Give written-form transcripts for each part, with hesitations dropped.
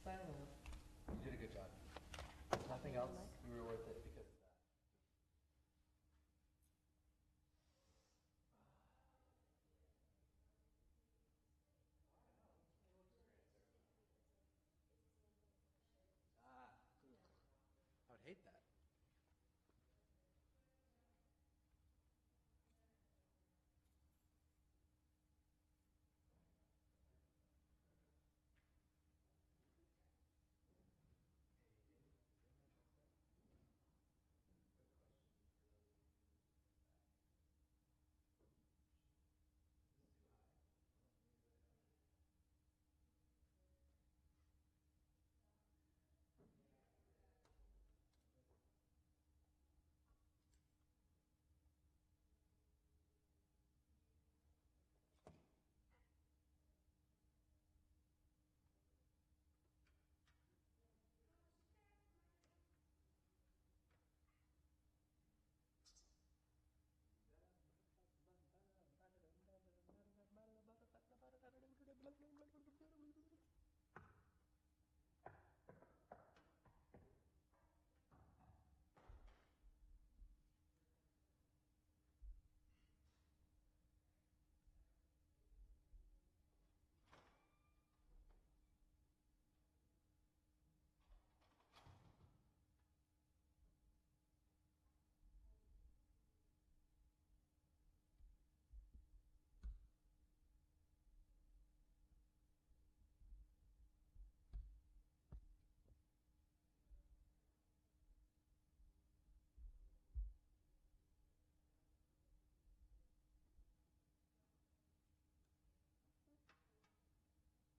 Sign off. You did a good job. Nothing else, you were worth it because of that. Ah, I would hate that.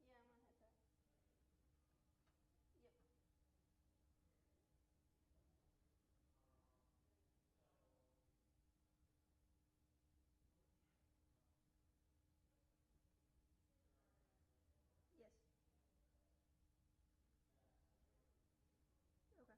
Yeah, I'm on headset. Yep. Yes. Okay.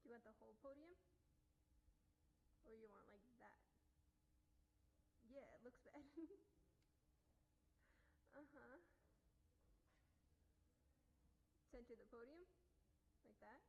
Do you want the whole podium? Or you want like that? Yeah, it looks bad. Uh-huh. Center the podium? Like that?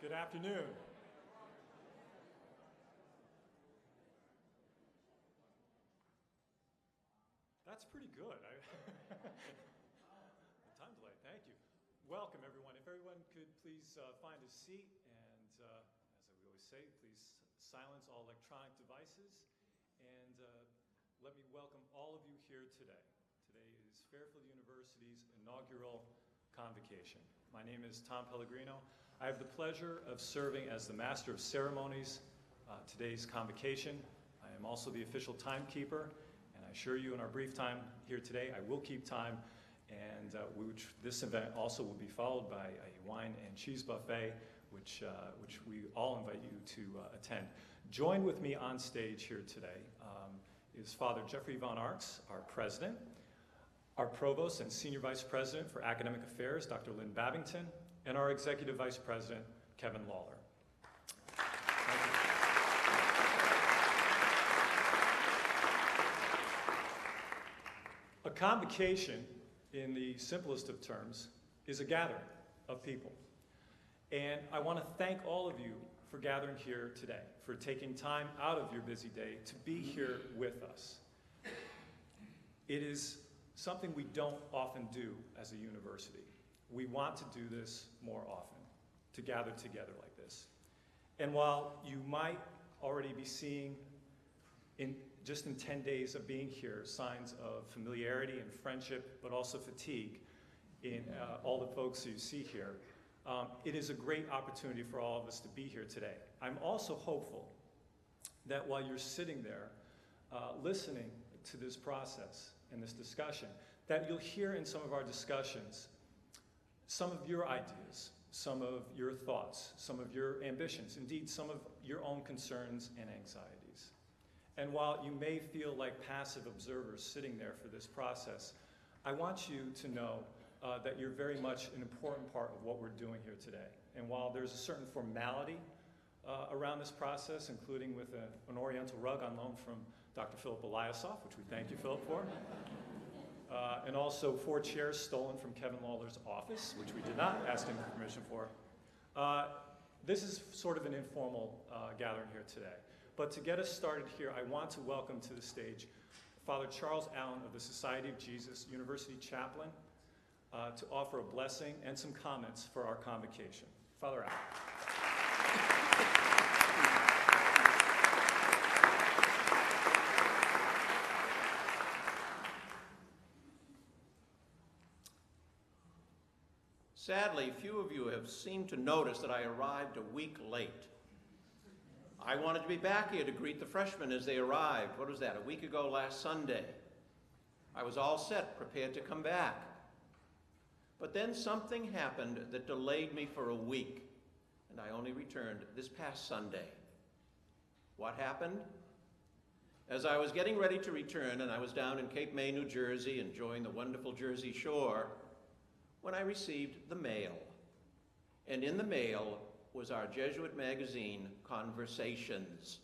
Good afternoon. That's pretty good. The time delay, thank you. Welcome, everyone. If everyone could please find a seat, and as we always say, please silence all electronic devices, and let me welcome all of you here today. Today is Fairfield University's inaugural Convocation. My name is Tom Pellegrino. I have the pleasure of serving as the Master of Ceremonies today's Convocation. I am also the official timekeeper, and I assure you in our brief time here today, I will keep time, and this event also will be followed by a wine and cheese buffet, which we all invite you to attend. Joined with me on stage here today is Father Jeffrey Von Arx, our president, our Provost and Senior Vice President for Academic Affairs, Dr. Lynn Babington, and our Executive Vice President, Kevin Lawler. A convocation, in the simplest of terms, is a gathering of people. And I want to thank all of you for gathering here today, for taking time out of your busy day to be here with us. It is something we don't often do as a university. We want to do this more often, to gather together like this. And while you might already be seeing, just in 10 days of being here, signs of familiarity and friendship, but also fatigue in all the folks you see here, it is a great opportunity for all of us to be here today. I'm also hopeful that while you're sitting there listening to this process and this discussion, that you'll hear in some of our discussions some of your ideas, some of your thoughts, some of your ambitions, indeed some of your own concerns and anxieties. And while you may feel like passive observers sitting there for this process, I want you to know that you're very much an important part of what we're doing here today. And while there's a certain formality around this process, including with an oriental rug on loan from Dr. Philip Eliasov, which we thank you, Philip, for, and also 4 chairs stolen from Kevin Lawler's office, which we did not ask him permission for. This is sort of an informal gathering here today. But to get us started here, I want to welcome to the stage Father Charles Allen of the Society of Jesus, University Chaplain, to offer a blessing and some comments for our convocation. Father Allen. Sadly, few of you have seemed to notice that I arrived a week late. I wanted to be back here to greet the freshmen as they arrived. What was that, a week ago last Sunday? I was all set, prepared to come back. But then something happened that delayed me for a week, and I only returned this past Sunday. What happened? As I was getting ready to return, and I was down in Cape May, New Jersey, enjoying the wonderful Jersey shore, when I received the mail. And in the mail was our Jesuit magazine, Conversations.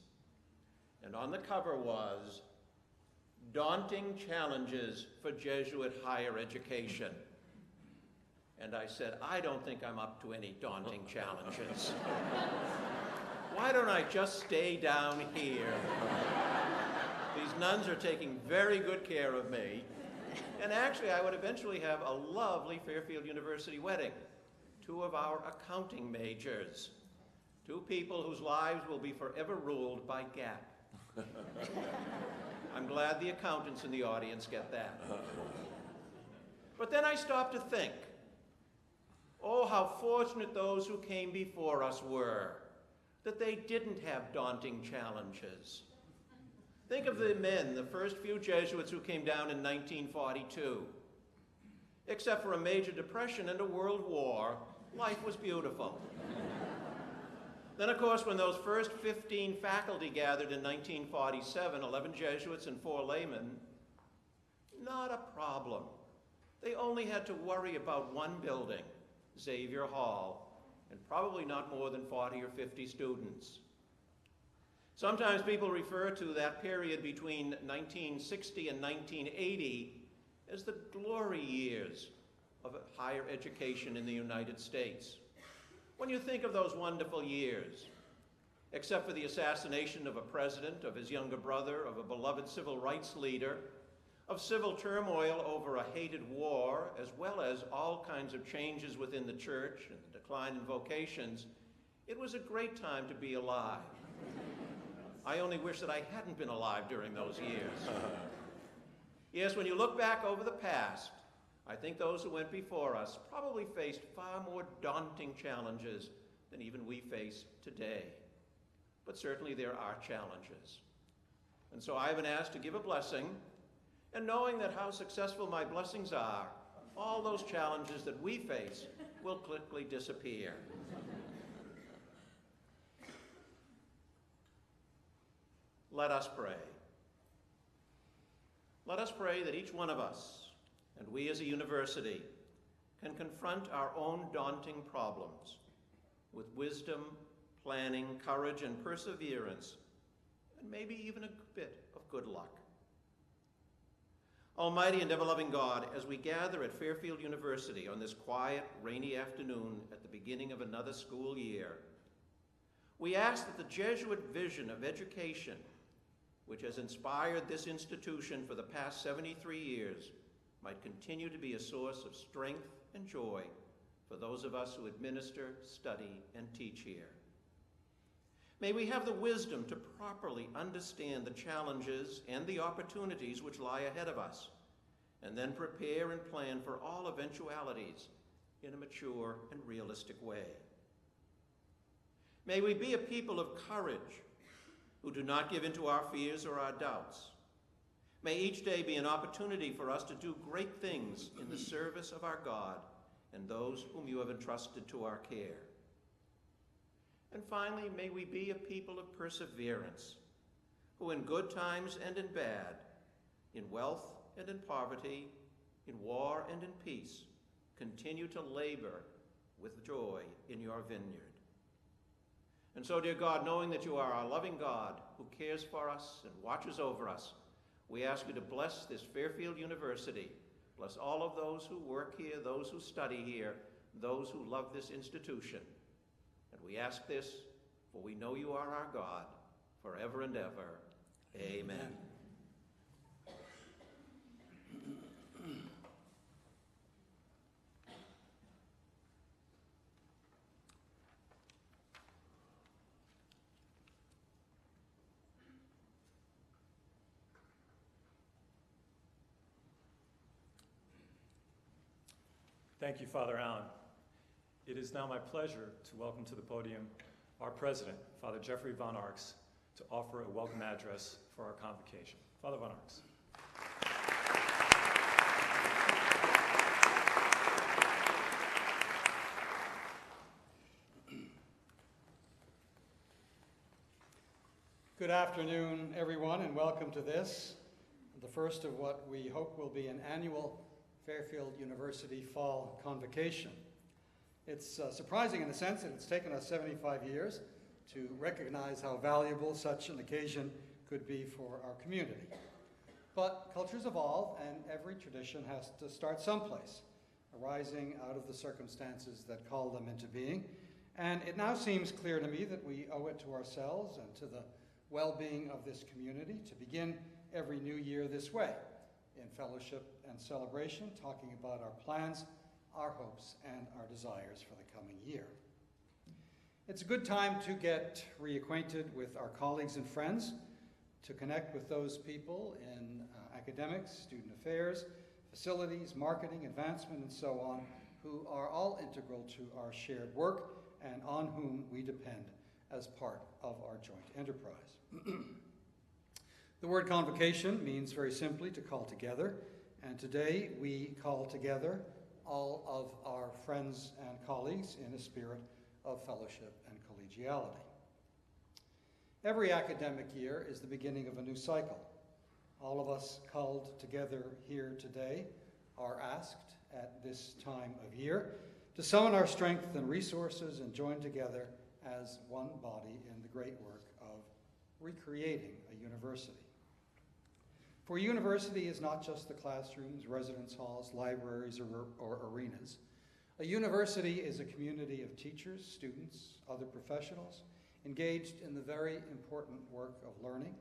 And on the cover was, "Daunting Challenges for Jesuit Higher Education." And I said, I don't think I'm up to any daunting challenges. Why don't I just stay down here? These nuns are taking very good care of me. And actually, I would eventually have a lovely Fairfield University wedding. 2 of our accounting majors. 2 people whose lives will be forever ruled by GAAP. I'm glad the accountants in the audience get that. But then I stopped to think, oh, how fortunate those who came before us were, that they didn't have daunting challenges. Think of the men, the first few Jesuits who came down in 1942. Except for a major depression and a world war, life was beautiful. Then, of course, when those first 15 faculty gathered in 1947, 11 Jesuits and 4 laymen, not a problem. They only had to worry about one building, Xavier Hall, and probably not more than 40 or 50 students. Sometimes people refer to that period between 1960 and 1980 as the glory years of higher education in the United States. When you think of those wonderful years, except for the assassination of a president, of his younger brother, of a beloved civil rights leader, of civil turmoil over a hated war, as well as all kinds of changes within the church and the decline in vocations, it was a great time to be alive. I only wish that I hadn't been alive during those years. Yes, when you look back over the past, I think those who went before us probably faced far more daunting challenges than even we face today. But certainly there are challenges. And so I've been asked to give a blessing, and knowing that how successful my blessings are, all those challenges that we face will quickly disappear. Let us pray. Let us pray that each one of us, and we as a university, can confront our own daunting problems with wisdom, planning, courage, and perseverance, and maybe even a bit of good luck. Almighty and ever-loving God, as we gather at Fairfield University on this quiet, rainy afternoon at the beginning of another school year, we ask that the Jesuit vision of education, which has inspired this institution for the past 73 years, might continue to be a source of strength and joy for those of us who administer, study, and teach here. May we have the wisdom to properly understand the challenges and the opportunities which lie ahead of us, and then prepare and plan for all eventualities in a mature and realistic way. May we be a people of courage who do not give in to our fears or our doubts. May each day be an opportunity for us to do great things in the service of our God and those whom you have entrusted to our care. And finally, may we be a people of perseverance, who in good times and in bad, in wealth and in poverty, in war and in peace, continue to labor with joy in your vineyard. And so, dear God, knowing that you are our loving God who cares for us and watches over us, we ask you to bless this Fairfield University. Bless all of those who work here, those who study here, those who love this institution. And we ask this, for we know you are our God, forever and ever. Amen. Thank you, Father Allen. It is now my pleasure to welcome to the podium our president, Father Jeffrey Von Arx, to offer a welcome address for our convocation. Father Von Arx. Good afternoon, everyone, and welcome to this, the first of what we hope will be an annual Fairfield University Fall Convocation. It's surprising in the sense that it's taken us 75 years to recognize how valuable such an occasion could be for our community. But cultures evolve, and every tradition has to start someplace, arising out of the circumstances that call them into being. And it now seems clear to me that we owe it to ourselves and to the well-being of this community to begin every new year this way, in fellowship and celebration, talking about our plans, our hopes, and our desires for the coming year. It's a good time to get reacquainted with our colleagues and friends, to connect with those people in academics, student affairs, facilities, marketing, advancement, and so on, who are all integral to our shared work and on whom we depend as part of our joint enterprise. The word convocation means very simply to call together, and today we call together all of our friends and colleagues in a spirit of fellowship and collegiality. Every academic year is the beginning of a new cycle. All of us called together here today are asked at this time of year to summon our strength and resources and join together as one body in the great work of recreating a university. For a university is not just the classrooms, residence halls, libraries, or arenas. A university is a community of teachers, students, other professionals, engaged in the very important work of learning,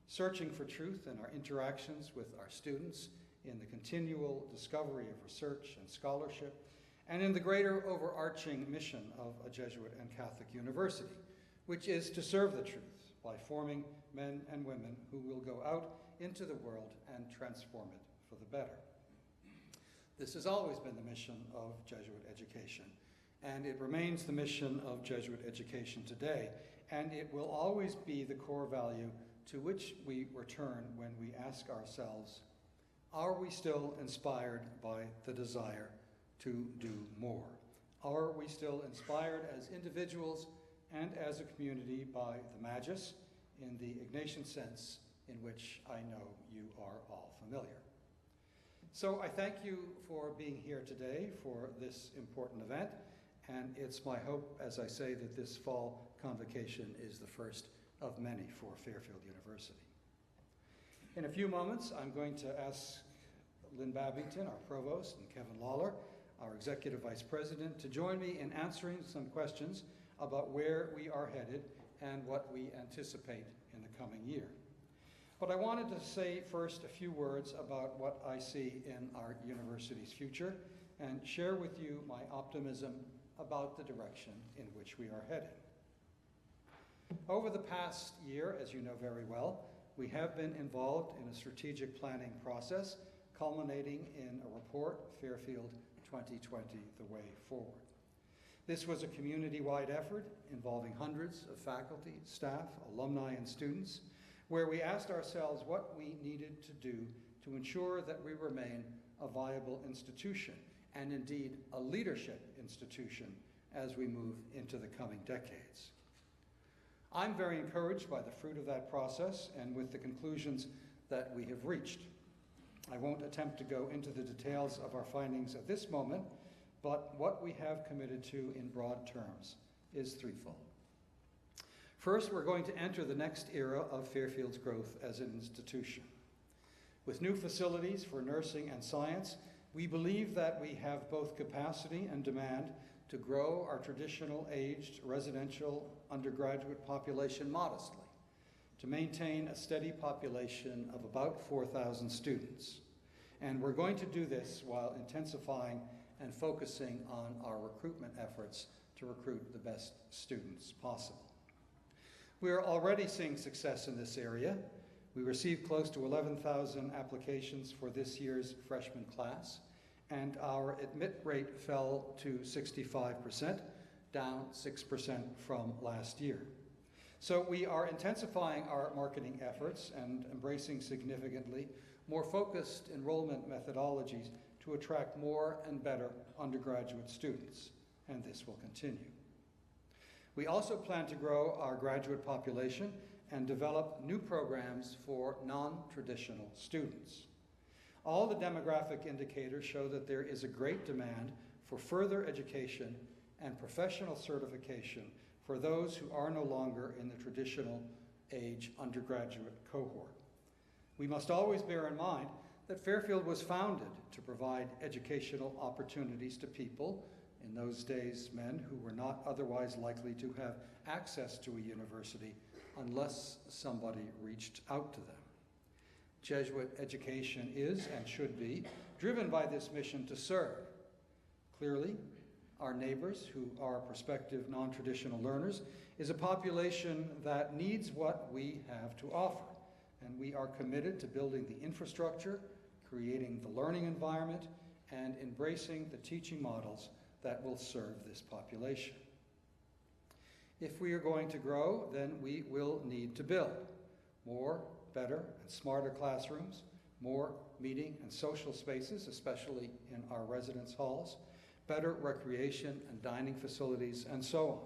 searching for truth in our interactions with our students, in the continual discovery of research and scholarship, and in the greater overarching mission of a Jesuit and Catholic university, which is to serve the truth by forming men and women who will go out into the world and transform it for the better. This has always been the mission of Jesuit education, and it remains the mission of Jesuit education today, and it will always be the core value to which we return when we ask ourselves, are we still inspired by the desire to do more? Are we still inspired as individuals and as a community by the Magus in the Ignatian sense in which I know you are all familiar? So I thank you for being here today for this important event, and it's my hope, as I say, that this fall convocation is the first of many for Fairfield University. In a few moments, I'm going to ask Lynn Babington, our provost, and Kevin Lawler, our executive vice president, to join me in answering some questions about where we are headed and what we anticipate in the coming year. But I wanted to say first a few words about what I see in our university's future and share with you my optimism about the direction in which we are heading. Over the past year, as you know very well, we have been involved in a strategic planning process culminating in a report, Fairfield 2020, The Way Forward. This was a community-wide effort involving hundreds of faculty, staff, alumni, and students, where we asked ourselves what we needed to do to ensure that we remain a viable institution, and indeed a leadership institution as we move into the coming decades. I'm very encouraged by the fruit of that process and with the conclusions that we have reached. I won't attempt to go into the details of our findings at this moment, but what we have committed to in broad terms is threefold. First, we're going to enter the next era of Fairfield's growth as an institution. With new facilities for nursing and science, we believe that we have both capacity and demand to grow our traditional aged residential undergraduate population modestly, to maintain a steady population of about 4,000 students. And we're going to do this while intensifying and focusing on our recruitment efforts to recruit the best students possible. We are already seeing success in this area. We received close to 11,000 applications for this year's freshman class, and our admit rate fell to 65%, down 6% from last year. So we are intensifying our marketing efforts and embracing significantly more focused enrollment methodologies to attract more and better undergraduate students, and this will continue. We also plan to grow our graduate population and develop new programs for non-traditional students. All the demographic indicators show that there is a great demand for further education and professional certification for those who are no longer in the traditional age undergraduate cohort. We must always bear in mind that Fairfield was founded to provide educational opportunities to people, in those days men who were not otherwise likely to have access to a university unless somebody reached out to them. Jesuit education is and should be driven by this mission to serve. Clearly, our neighbors, who are prospective non-traditional learners, is a population that needs what we have to offer, and we are committed to building the infrastructure, creating the learning environment, and embracing the teaching models that will serve this population. If we are going to grow, then we will need to build more, better, and smarter classrooms, more meeting and social spaces, especially in our residence halls, better recreation and dining facilities, and so on.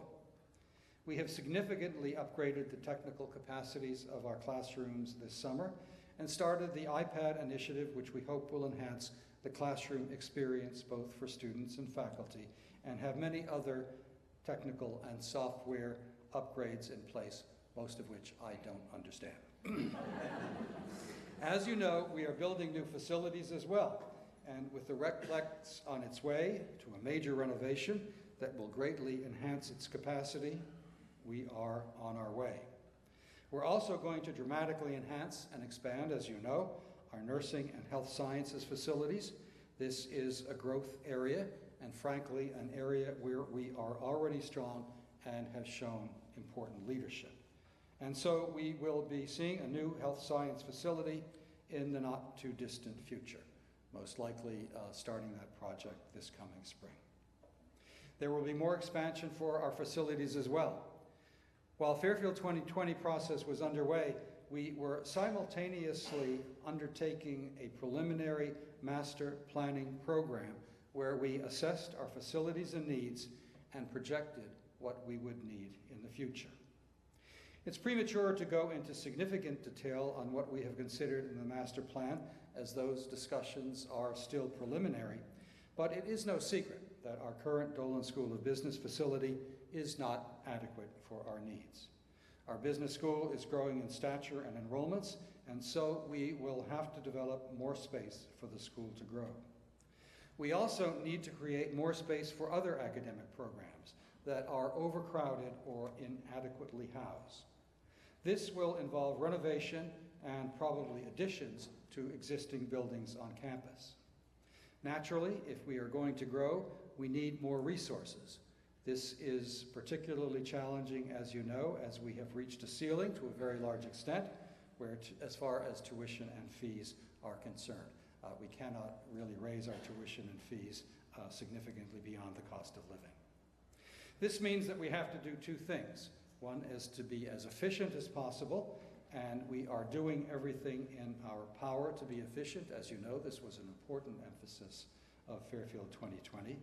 We have significantly upgraded the technical capacities of our classrooms this summer and started the iPad initiative, which we hope will enhance the classroom experience both for students and faculty, and have many other technical and software upgrades in place, most of which I don't understand. As you know, we are building new facilities as well, and with the Recplex on its way to a major renovation that will greatly enhance its capacity, we are on our way. We're also going to dramatically enhance and expand, as you know, our nursing and health sciences facilities. This is a growth area, and frankly, an area where we are already strong and have shown important leadership. And so we will be seeing a new health science facility in the not too distant future, most likely starting that project this coming spring. There will be more expansion for our facilities as well. While Fairfield 2020 process was underway, we were simultaneously undertaking a preliminary master planning program where we assessed our facilities and needs and projected what we would need in the future. It's premature to go into significant detail on what we have considered in the master plan, as those discussions are still preliminary, but it is no secret that our current Dolan School of Business facility is not adequate for our needs. Our business school is growing in stature and enrollments, and so we will have to develop more space for the school to grow. We also need to create more space for other academic programs that are overcrowded or inadequately housed. This will involve renovation and probably additions to existing buildings on campus. Naturally, if we are going to grow, we need more resources. This is particularly challenging, as you know, as we have reached a ceiling to a very large extent, as far as tuition and fees are concerned. We cannot really raise our tuition and fees significantly beyond the cost of living. This means that we have to do two things. One is to be as efficient as possible, and we are doing everything in our power to be efficient. As you know, this was an important emphasis of Fairfield 2020.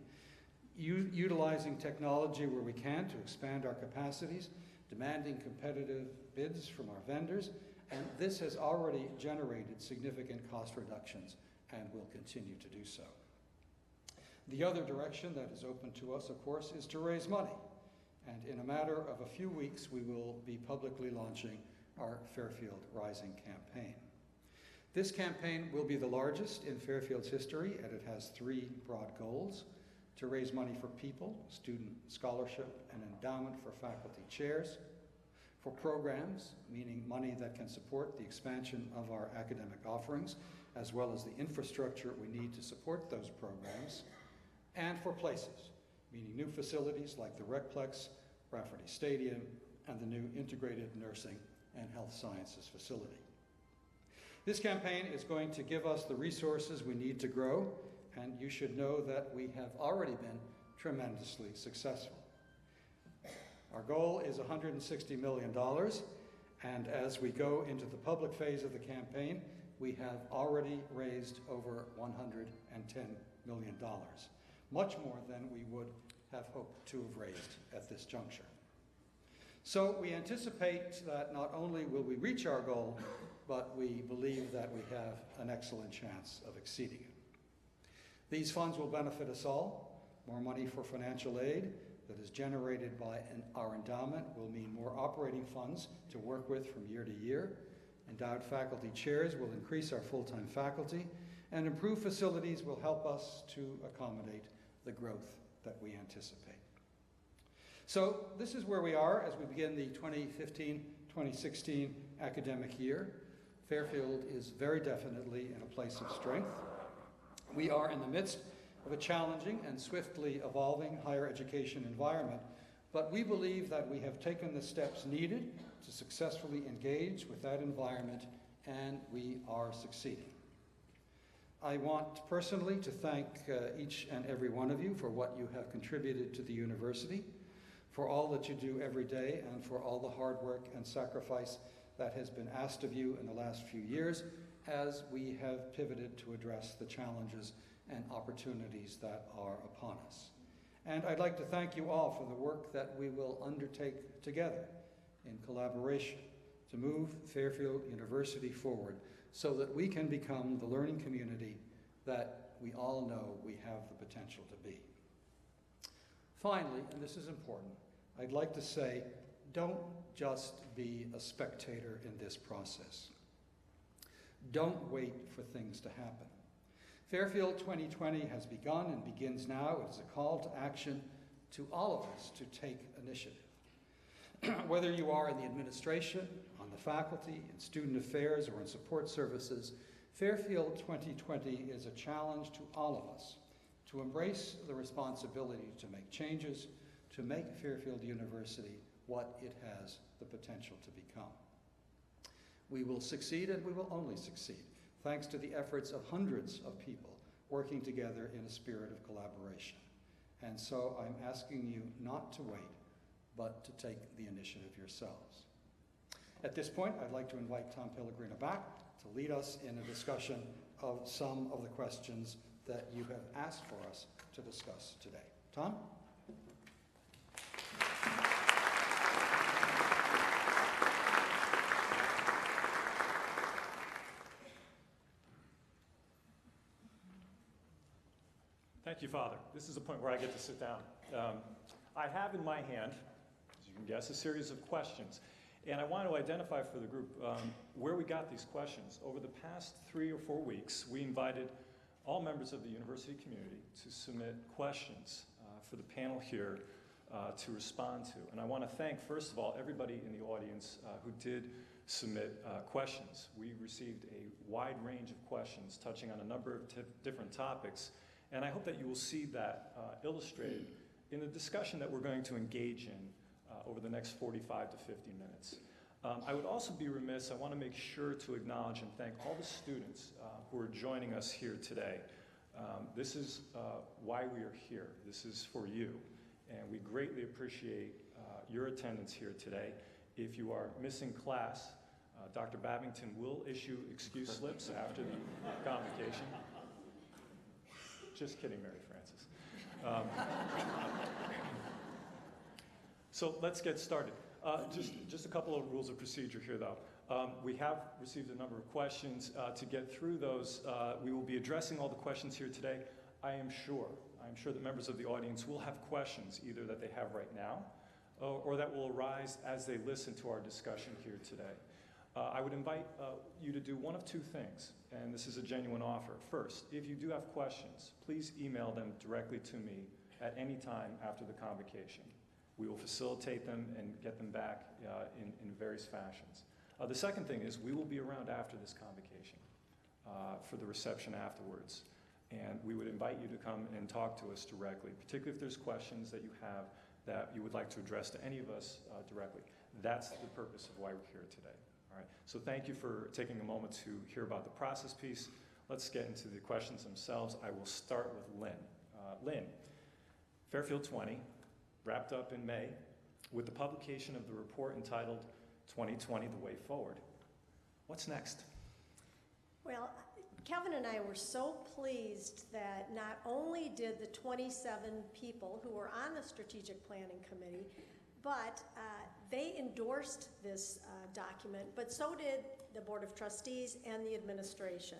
Utilizing technology where we can to expand our capacities, demanding competitive bids from our vendors, and this has already generated significant cost reductions and will continue to do so. The other direction that is open to us, of course, is to raise money. And in a matter of a few weeks, we will be publicly launching our Fairfield Rising campaign. This campaign will be the largest in Fairfield's history, and it has three broad goals: to raise money for people, student scholarship, and endowment for faculty chairs; for programs, meaning money that can support the expansion of our academic offerings, as well as the infrastructure we need to support those programs; and for places, meaning new facilities like the Recplex, Rafferty Stadium, and the new integrated nursing and health sciences facility. This campaign is going to give us the resources we need to grow, and you should know that we have already been tremendously successful. Our goal is $160 million, and as we go into the public phase of the campaign, we have already raised over $110 million, much more than we would have hoped to have raised at this juncture. So we anticipate that not only will we reach our goal, but we believe that we have an excellent chance of exceeding it. These funds will benefit us all. More money for financial aid that is generated by our endowment will mean more operating funds to work with from year to year. Endowed faculty chairs will increase our full-time faculty, and improved facilities will help us to accommodate the growth that we anticipate. So this is where we are as we begin the 2015-2016 academic year. Fairfield is very definitely in a place of strength. We are in the midst of a challenging and swiftly evolving higher education environment, but we believe that we have taken the steps needed to successfully engage with that environment, and we are succeeding. I want personally to thank each and every one of you for what you have contributed to the university, for all that you do every day, and for all the hard work and sacrifice that has been asked of you in the last few years as we have pivoted to address the challenges and opportunities that are upon us. And I'd like to thank you all for the work that we will undertake together in collaboration to move Fairfield University forward so that we can become the learning community that we all know we have the potential to be. Finally, and this is important, I'd like to say, don't just be a spectator in this process. Don't wait for things to happen. Fairfield 2020 has begun and begins now. It is a call to action to all of us to take initiative. Whether you are in the administration, on the faculty, in student affairs, or in support services, Fairfield 2020 is a challenge to all of us to embrace the responsibility to make changes, to make Fairfield University what it has the potential to become. We will succeed, and we will only succeed, thanks to the efforts of hundreds of people working together in a spirit of collaboration. And so I'm asking you not to wait, but to take the initiative yourselves. At this point, I'd like to invite Tom Pellegrino back to lead us in a discussion of some of the questions that you have asked for us to discuss today. Tom? Thank you, Father. This is the point where I get to sit down. I have in my hand, as you can guess, a series of questions. And I want to identify for the group where we got these questions. Over the past 3 or 4 weeks, we invited all members of the university community to submit questions for the panel here to respond to. And I want to thank, first of all, everybody in the audience who did submit questions. We received a wide range of questions touching on a number of different topics. And I hope that you will see that illustrated in the discussion that we're going to engage in over the next 45 to 50 minutes. I would also be remiss, I want to make sure to acknowledge and thank all the students who are joining us here today. This is why we are here. This is for you. And we greatly appreciate your attendance here today. If you are missing class, Dr. Babington will issue excuse slips after the convocation. Just kidding, Mary Frances. So let's get started. Just a couple of rules of procedure here, though. We have received a number of questions. To get through those, we will be addressing all the questions here today. I am sure that members of the audience will have questions, either that they have right now, or that will arise as they listen to our discussion here today. I would invite you to do one of two things, and this is a genuine offer. First, if you do have questions, please email them directly to me at any time after the convocation. We will facilitate them and get them back in various fashions. The second thing is we will be around after this convocation for the reception afterwards. And we would invite you to come and talk to us directly, particularly if there's questions that you have that you would like to address to any of us directly. That's the purpose of why we're here today. All right. So thank you for taking a moment to hear about the process piece. Let's get into the questions themselves. I will start with Lynn. Lynn, Fairfield 20 wrapped up in May with the publication of the report entitled 2020, The Way Forward. What's next? Well, Kevin and I were so pleased that not only did the 27 people who were on the strategic planning committee, but they endorsed this document, but so did the Board of Trustees and the administration.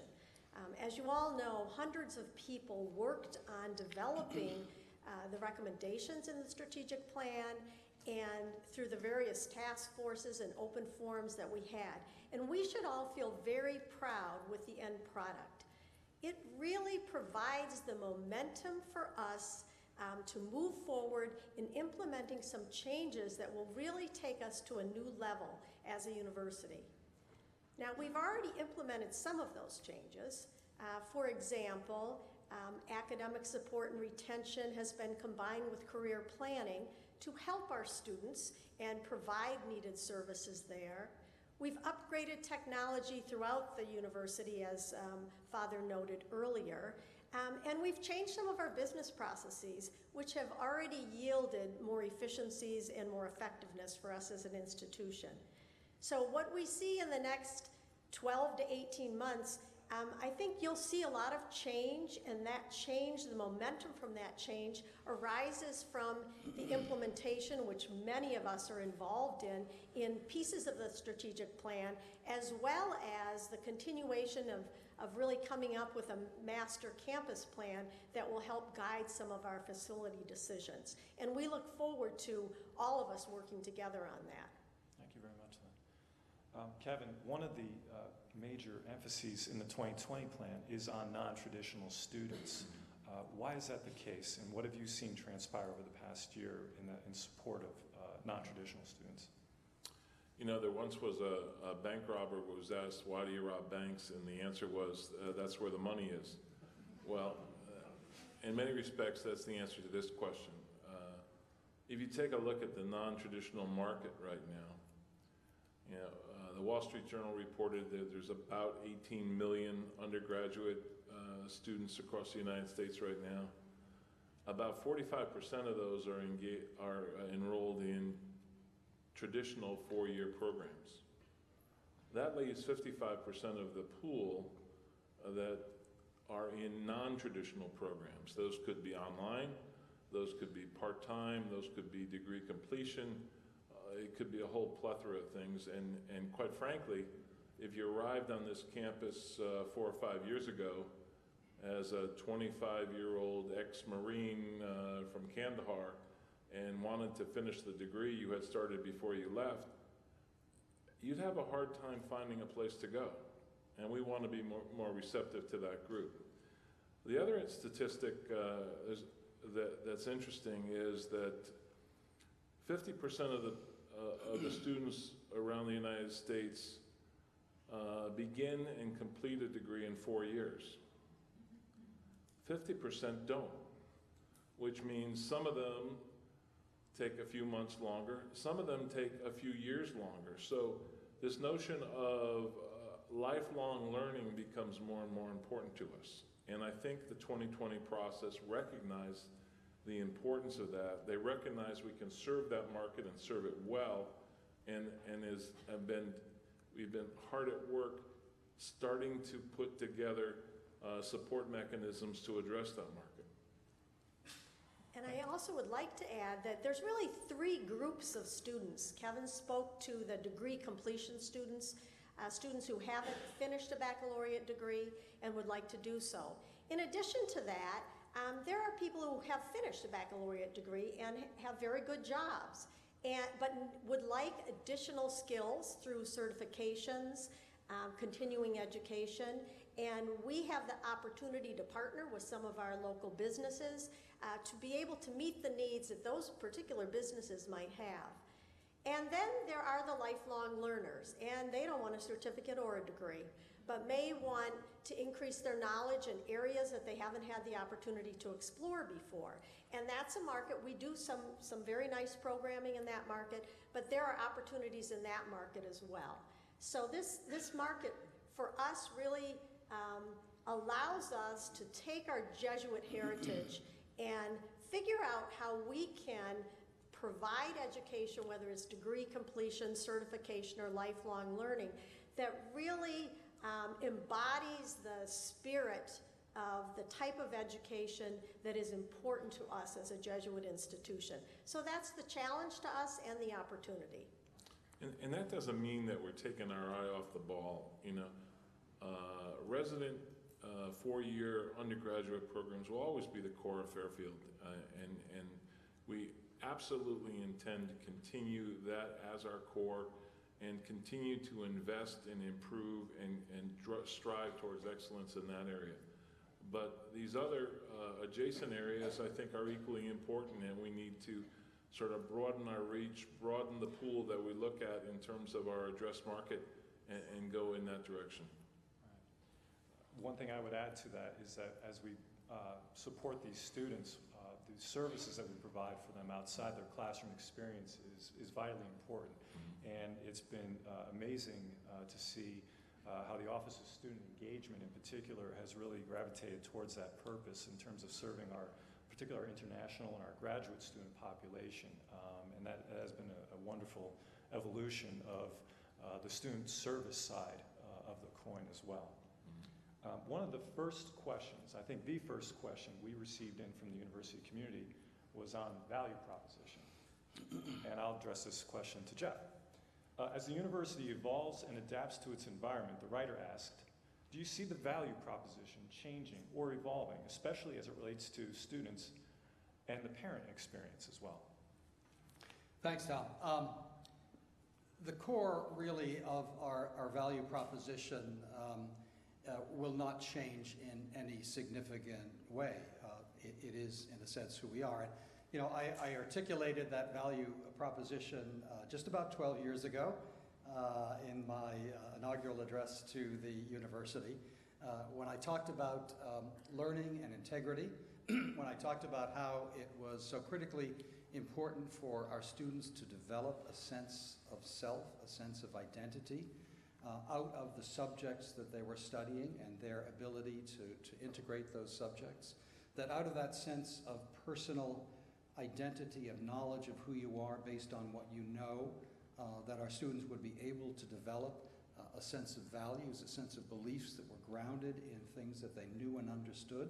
As you all know, hundreds of people worked on developing the recommendations in the strategic plan and through the various task forces and open forums that we had. And we should all feel very proud with the end product. It really provides the momentum for us to move forward in implementing some changes that will really take us to a new level as a university. Now, we've already implemented some of those changes. For example, academic support and retention has been combined with career planning to help our students and provide needed services there. We've upgraded technology throughout the university, as Father noted earlier, and we've changed some of our business processes, which have already yielded more efficiencies and more effectiveness for us as an institution. So what we see in the next 12 to 18 months, I think you'll see a lot of change, and that change, the momentum from that change, arises from the implementation, which many of us are involved in pieces of the strategic plan, as well as the continuation of really coming up with a master campus plan that will help guide some of our facility decisions. And we look forward to all of us working together on that. Thank you very much, Kevin, one of the major emphases in the 2020 plan is on non-traditional students. Why is that the case, and what have you seen transpire over the past year in support of non-traditional students? You know, there once was a bank robber who was asked, why do you rob banks? And the answer was, that's where the money is. Well, in many respects, that's the answer to this question. If you take a look at the non-traditional market right now, you know, the Wall Street Journal reported that there's about 18 million undergraduate students across the United States right now. About 45% of those are enrolled in traditional four-year programs. That leaves 55% of the pool that are in non-traditional programs. Those could be online, those could be part-time, those could be degree completion, it could be a whole plethora of things, and quite frankly, if you arrived on this campus 4 or 5 years ago as a 25-year-old ex-Marine from Kandahar and wanted to finish the degree you had started before you left, you'd have a hard time finding a place to go. And we want to be more receptive to that group. The other statistic that's interesting is that 50% of the students around the United States begin and complete a degree in 4 years. 50% don't, which means some of them take a few months longer, some of them take a few years longer. So this notion of lifelong learning becomes more and more important to us. And I think the 2020 process recognized the importance of that. They recognize we can serve that market and serve it well, and we've been hard at work starting to put together support mechanisms to address that market. And I also would like to add that there's really 3 groups of students. Kevin spoke to the degree completion students, students who haven't finished a baccalaureate degree and would like to do so. In addition to that, there are people who have finished a baccalaureate degree and have very good jobs, but would like additional skills through certifications, continuing education, and we have the opportunity to partner with some of our local businesses to be able to meet the needs that those particular businesses might have. And then there are the lifelong learners, and they don't want a certificate or a degree, but may want to increase their knowledge in areas that they haven't had the opportunity to explore before. And that's a market, we do some very nice programming in that market, but there are opportunities in that market as well. So this market for us really allows us to take our Jesuit heritage and figure out how we can provide education, whether it's degree completion, certification, or lifelong learning, that really embodies the spirit of the type of education that is important to us as a Jesuit institution. So that's the challenge to us and the opportunity. And that doesn't mean that we're taking our eye off the ball. You know, resident 4-year undergraduate programs will always be the core of Fairfield, and we absolutely intend to continue that as our core and continue to invest and improve and strive towards excellence in that area. But these other adjacent areas I think are equally important, and we need to sort of broaden our reach, broaden the pool that we look at in terms of our address market, and go in that direction. One thing I would add to that is that as we support these students, the services that we provide for them outside their classroom experience is vitally important. And it's been amazing to see how the Office of Student Engagement in particular has really gravitated towards that purpose in terms of serving our particular international and our graduate student population. And that has been a wonderful evolution of the student service side of the coin as well. One of the first questions, I think the first question we received in from the university community was on value proposition. And I'll address this question to Jeff. As the university evolves and adapts to its environment, the writer asked, do you see the value proposition changing or evolving, especially as it relates to students and the parent experience as well? Thanks, Tom. The core, really, of our value proposition will not change in any significant way. It is, in a sense, who we are. And, you know, I articulated that value proposition just about 12 years ago in my inaugural address to the university, when I talked about learning and integrity, when I talked about how it was so critically important for our students to develop a sense of self, a sense of identity, out of the subjects that they were studying and their ability to integrate those subjects, that out of that sense of personal identity, of knowledge of who you are based on what you know, that our students would be able to develop a sense of values, a sense of beliefs that were grounded in things that they knew and understood,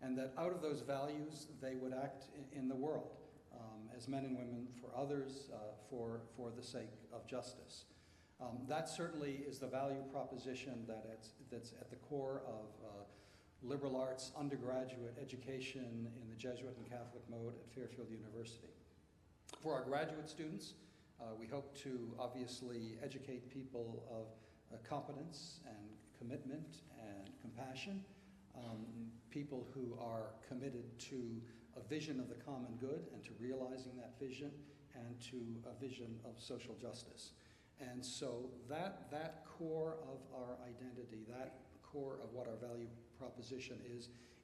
and that out of those values they would act in the world as men and women for others, for the sake of justice. That certainly is the value proposition that's at the core of liberal arts undergraduate education in the Jesuit and Catholic mode at Fairfield University. For our graduate students, we hope to obviously educate people of competence and commitment and compassion, people who are committed to a vision of the common good and to realizing that vision and to a vision of social justice. And so that core of our identity, that core of what our value proposition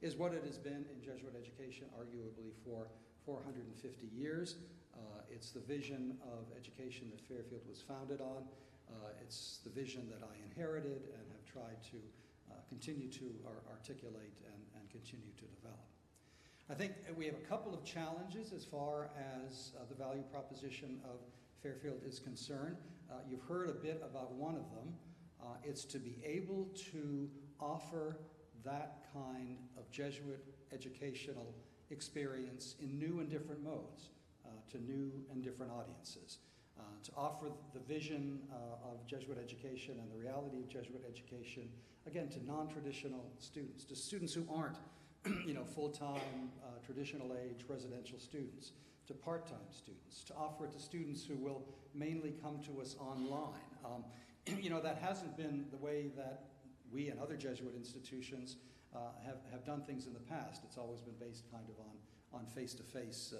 is what it has been in Jesuit education arguably for 450 years. It's the vision of education that Fairfield was founded on. It's the vision that I inherited and have tried to continue to articulate and continue to develop. I think we have a couple of challenges as far as the value proposition of Fairfield is concerned. You've heard a bit about one of them. It's to be able to offer that kind of Jesuit educational experience in new and different modes to new and different audiences. To offer the vision of Jesuit education and the reality of Jesuit education, again, to non-traditional students, to students who aren't full-time, traditional age residential students, to part-time students, to offer it to students who will mainly come to us online. That hasn't been the way that we and other Jesuit institutions have done things in the past. It's always been based kind of on face-to-face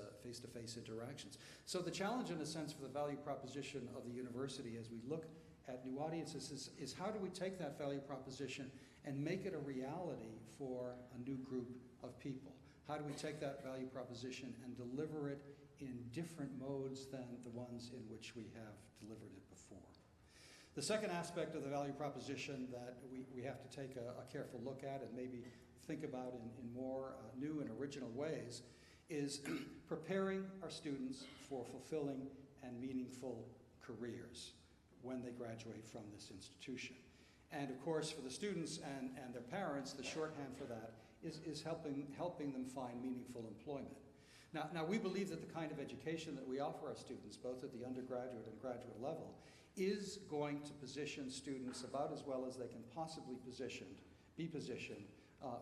interactions. So the challenge, in a sense, for the value proposition of the university as we look at new audiences is how do we take that value proposition and make it a reality for a new group of people? How do we take that value proposition and deliver it in different modes than the ones in which we have delivered it before? The second aspect of the value proposition that we have to take a careful look at and maybe think about in more new and original ways is preparing our students for fulfilling and meaningful careers when they graduate from this institution. And of course, for the students and their parents, the shorthand for that is helping them find meaningful employment. Now, we believe that the kind of education that we offer our students, both at the undergraduate and graduate level, is going to position students about as well as they can possibly be positioned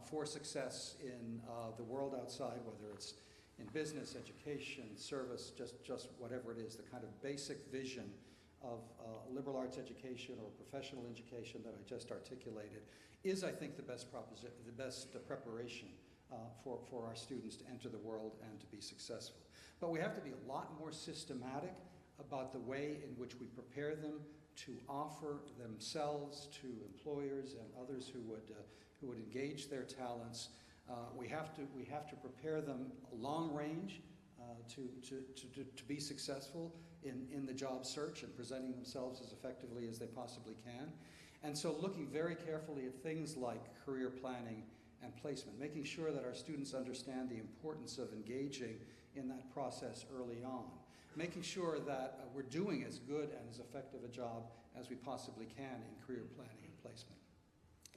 for success in the world outside, whether it's in business, education, service, just whatever it is, the kind of basic vision of liberal arts education or professional education that I just articulated is, I think, the best preparation for our students to enter the world and to be successful. But we have to be a lot more systematic about the way in which we prepare them to offer themselves to employers and others who would engage their talents. We have to prepare them long range to be successful in the job search and presenting themselves as effectively as they possibly can. And so looking very carefully at things like career planning and placement, making sure that our students understand the importance of engaging in that process early on, making sure that we're doing as good and as effective a job as we possibly can in career planning and placement,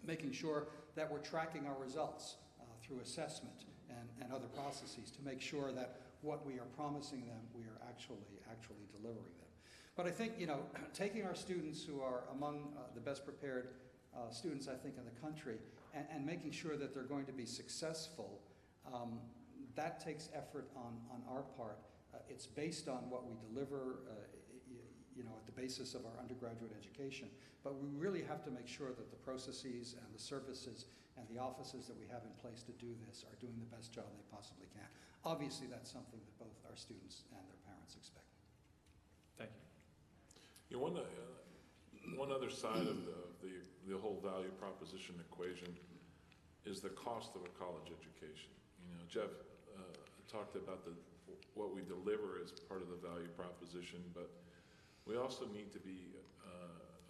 making sure that we're tracking our results through assessment and other processes to make sure that what we are promising them, we are actually delivering them. But I think, taking our students who are among the best prepared students, I think, in the country, and making sure that they're going to be successful, that takes effort on our part. It's based on what we deliver, at the basis of our undergraduate education. But we really have to make sure that the processes and the services and the offices that we have in place to do this are doing the best job they possibly can. Obviously, that's something that both our students and their parents expect. Thank you. One other side of the whole value proposition equation is the cost of a college education. Jeff talked about what we deliver as part of the value proposition, but we also need to be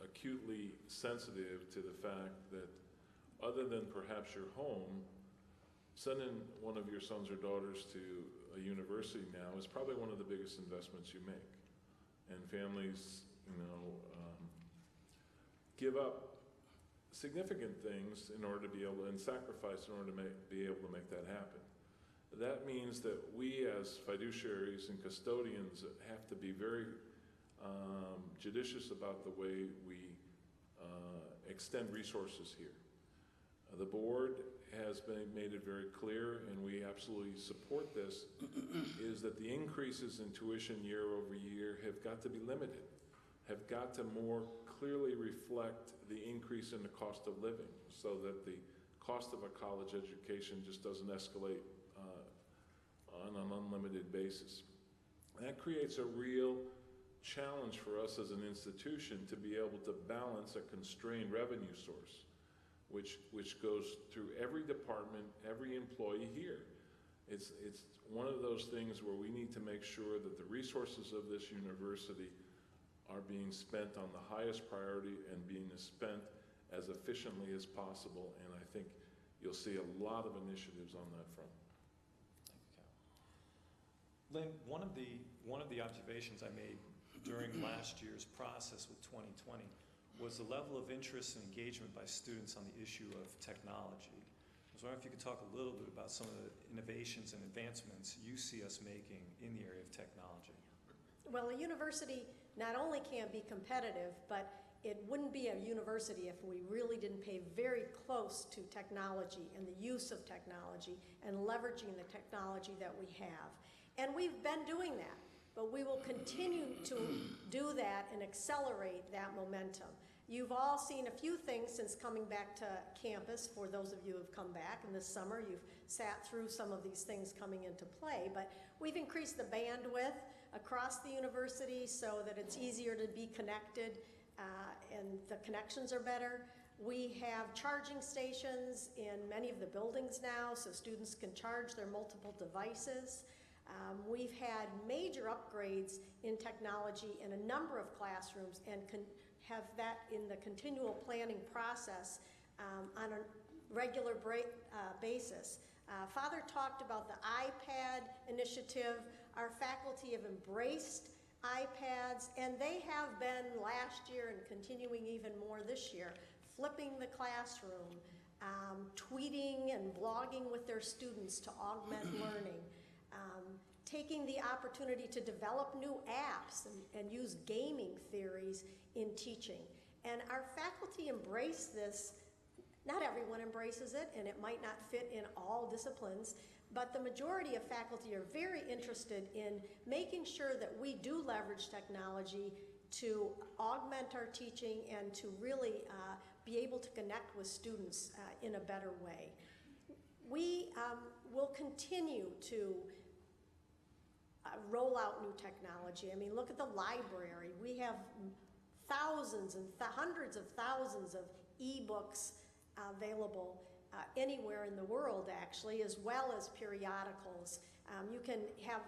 acutely sensitive to the fact that other than perhaps your home, sending one of your sons or daughters to a university now is probably one of the biggest investments you make. And families, give up significant things in order to be able to, and sacrifice in order to be able to make that happen. That means that we as fiduciaries and custodians have to be very judicious about the way we extend resources here. The board has made it very clear, and we absolutely support this, is that the increases in tuition year over year have got to be limited, have got to more clearly reflect the increase in the cost of living, so that the cost of a college education just doesn't escalate on an unlimited basis. That creates a real challenge for us as an institution to be able to balance a constrained revenue source, which goes through every department, every employee here. It's one of those things where we need to make sure that the resources of this university are being spent on the highest priority and being spent as efficiently as possible, and I think you'll see a lot of initiatives on that front. Lynn, one of the observations I made during last year's process with 2020 was the level of interest and engagement by students on the issue of technology. I was wondering if you could talk a little bit about some of the innovations and advancements you see us making in the area of technology. Well, a university not only can be competitive, but it wouldn't be a university if we really didn't pay very close to technology and the use of technology and leveraging the technology that we have. And we've been doing that, but we will continue to do that and accelerate that momentum. You've all seen a few things since coming back to campus. For those of you who have come back, and this summer you've sat through some of these things coming into play, but we've increased the bandwidth across the university so that it's easier to be connected and the connections are better. We have charging stations in many of the buildings now so students can charge their multiple devices. We've had major upgrades in technology in a number of classrooms and have that in the continual planning process on a regular basis. Father talked about the iPad initiative. Our faculty have embraced iPads, and they have been last year and continuing even more this year, flipping the classroom, tweeting and blogging with their students to augment learning, taking the opportunity to develop new apps and use gaming theories in teaching. And our faculty embrace this. Not everyone embraces it, and it might not fit in all disciplines, but the majority of faculty are very interested in making sure that we do leverage technology to augment our teaching and to really be able to connect with students in a better way. We will continue to roll out new technology. I mean, look at the library. We have thousands and hundreds of thousands of e-books available anywhere in the world, actually, as well as periodicals. You can have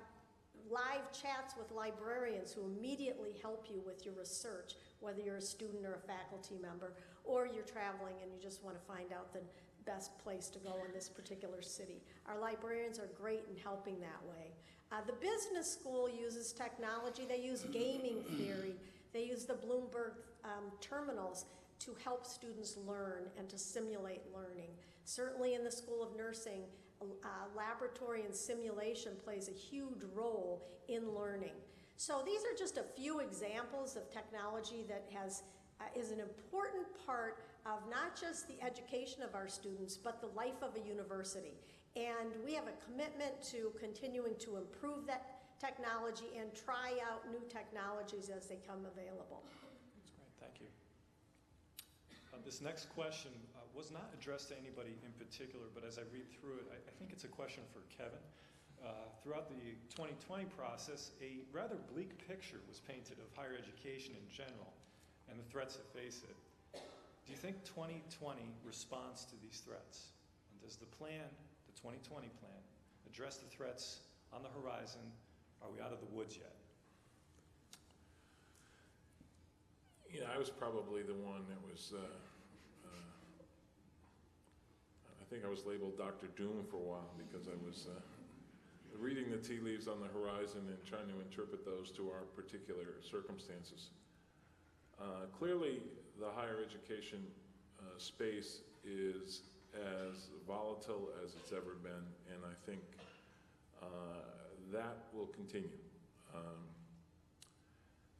live chats with librarians who immediately help you with your research, whether you're a student or a faculty member, or you're traveling and you just want to find out the best place to go in this particular city. Our librarians are great in helping that way. The business school uses technology. They use gaming theory. They use the Bloomberg terminals to help students learn and to simulate learning. Certainly in the School of Nursing, laboratory and simulation plays a huge role in learning. So these are just a few examples of technology that is an important part of not just the education of our students, but the life of a university. And we have a commitment to continuing to improve that technology and try out new technologies as they come available. That's great, thank you. This next question was not addressed to anybody in particular, but as I read through it, I think it's a question for Kevin. Throughout the 2020 process, a rather bleak picture was painted of higher education in general and the threats that face it. Do you think 2020 responds to these threats? And does the plan, the 2020 plan, address the threats on the horizon? Are we out of the woods yet? You know, I was probably the one that was, I think I was labeled Dr. Doom for a while because I was reading the tea leaves on the horizon and trying to interpret those to our particular circumstances. Clearly, the higher education space is as volatile as it's ever been, and I think that will continue.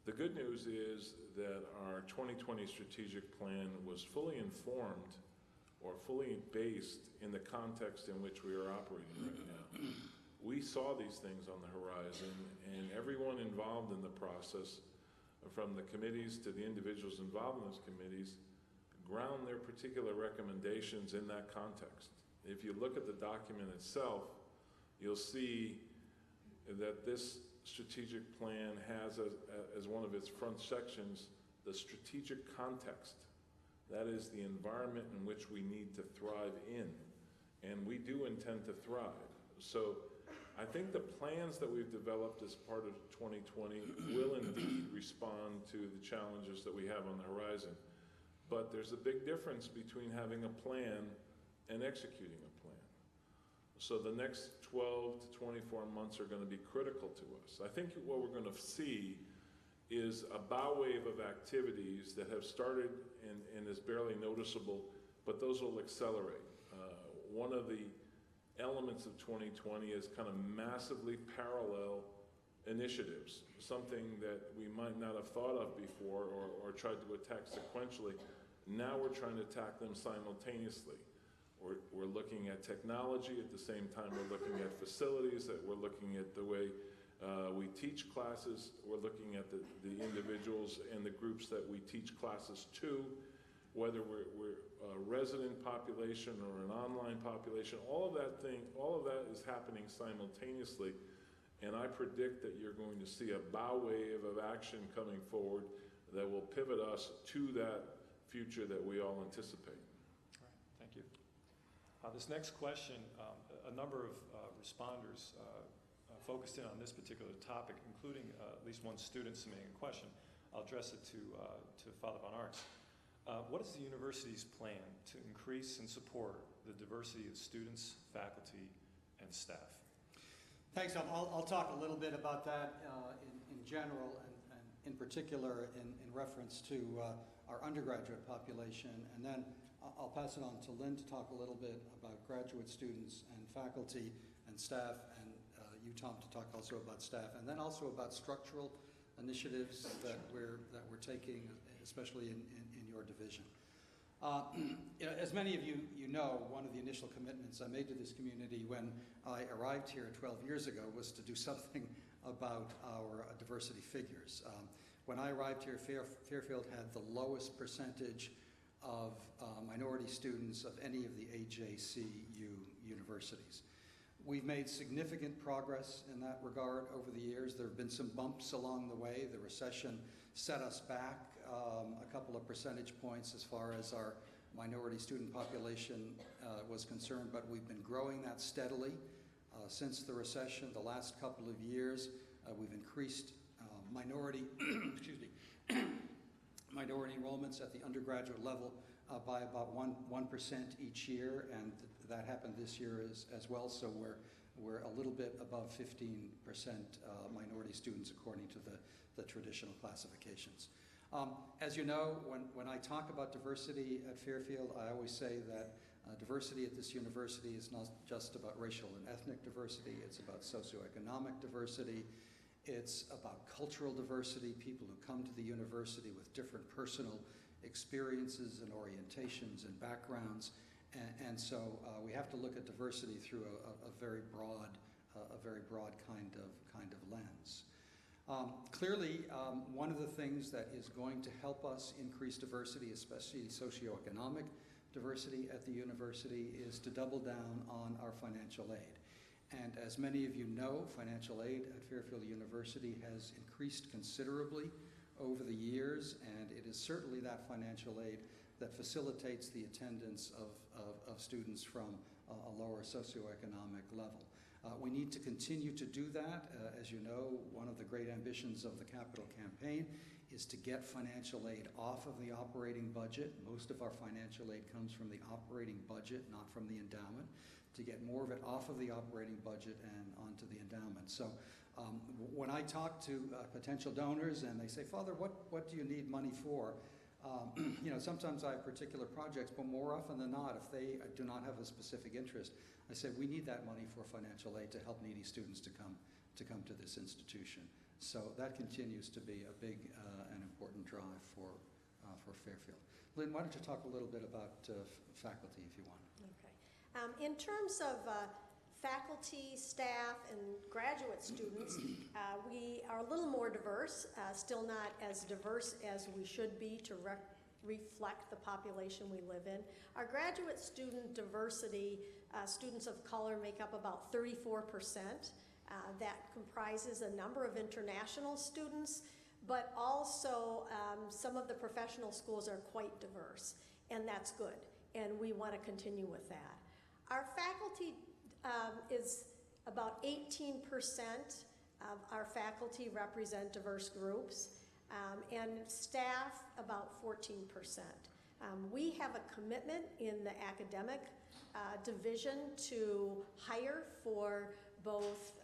The good news is that our 2020 strategic plan was fully informed or fully based in the context in which we are operating right now. We saw these things on the horizon, and everyone involved in the process, from the committees to the individuals involved in those committees, ground their particular recommendations in that context. If you look at the document itself, you'll see that this strategic plan has as one of its front sections the strategic context. That is the environment in which we need to thrive in, and we do intend to thrive. So I think the plans that we've developed as part of 2020 will indeed respond to the challenges that we have on the horizon. But there's a big difference between having a plan and executing a plan. So the next 12 to 24 months are going to be critical to us. I think what we're going to see is a bow wave of activities that have started and is barely noticeable, but those will accelerate. One of the elements of 2020 is kind of massively parallel initiatives, something that we might not have thought of before or tried to attack sequentially. Now we're trying to attack them simultaneously. We're looking at technology at the same time we're looking at facilities, that we're looking at the way we teach classes, we're looking at the individuals and the groups that we teach classes to, whether we're a resident population or an online population, all of that is happening simultaneously. And I predict that you're going to see a bow wave of action coming forward that will pivot us to that future that we all anticipate. All right, thank you. This next question, a number of responders focused in on this particular topic, including at least one student submitting a question. I'll address it to Father Von Arx. What is the university's plan to increase and support the diversity of students, faculty, and staff? Thanks, Tom. I'll talk a little bit about that in general and in particular in reference to our undergraduate population, and then I'll pass it on to Lynn to talk a little bit about graduate students and faculty and staff, and you, Tom, to talk also about staff, and then also about structural initiatives that we're taking, especially in your division. As many of you know, one of the initial commitments I made to this community when I arrived here 12 years ago was to do something about our diversity figures. When I arrived here, Fairfield had the lowest percentage of minority students of any of the AJCU universities. We've made significant progress in that regard over the years. There have been some bumps along the way. The recession set us back a couple of percentage points as far as our minority student population was concerned, but we've been growing that steadily since the recession. The last couple of years, we've increased minority, excuse me, minority enrollments at the undergraduate level by about 1% each year, and that happened this year as well. So we're a little bit above 15% minority students according to the traditional classifications. As you know, when I talk about diversity at Fairfield, I always say that diversity at this university is not just about racial and ethnic diversity, it's about socioeconomic diversity, it's about cultural diversity, people who come to the university with different personal experiences and orientations and backgrounds, and so we have to look at diversity through a very broad a very broad kind of lens. Clearly, one of the things that is going to help us increase diversity, especially socioeconomic diversity at the university, is to double down on our financial aid. And as many of you know, financial aid at Fairfield University has increased considerably over the years, and it is certainly that financial aid that facilitates the attendance of students from a lower socioeconomic level. We need to continue to do that. As you know, one of the great ambitions of the capital campaign is to get financial aid off of the operating budget. Most of our financial aid comes from the operating budget, not from the endowment, to get more of it off of the operating budget and onto the endowment. So when I talk to potential donors and they say, Father, what do you need money for? Sometimes I have particular projects, but more often than not, if they do not have a specific interest, I say we need that money for financial aid to help needy students to come to this institution. So that continues to be a big and important drive for Fairfield. Lynn, why don't you talk a little bit about faculty, if you want? Okay. In terms of faculty, staff, and graduate students, we are a little more diverse, still not as diverse as we should be to reflect the population we live in. Our graduate student diversity, students of color make up about 34%. That comprises a number of international students, but also some of the professional schools are quite diverse, and that's good, and we want to continue with that. Our faculty is about 18% of our faculty represent diverse groups, and staff about 14%. We have a commitment in the academic division to hire for both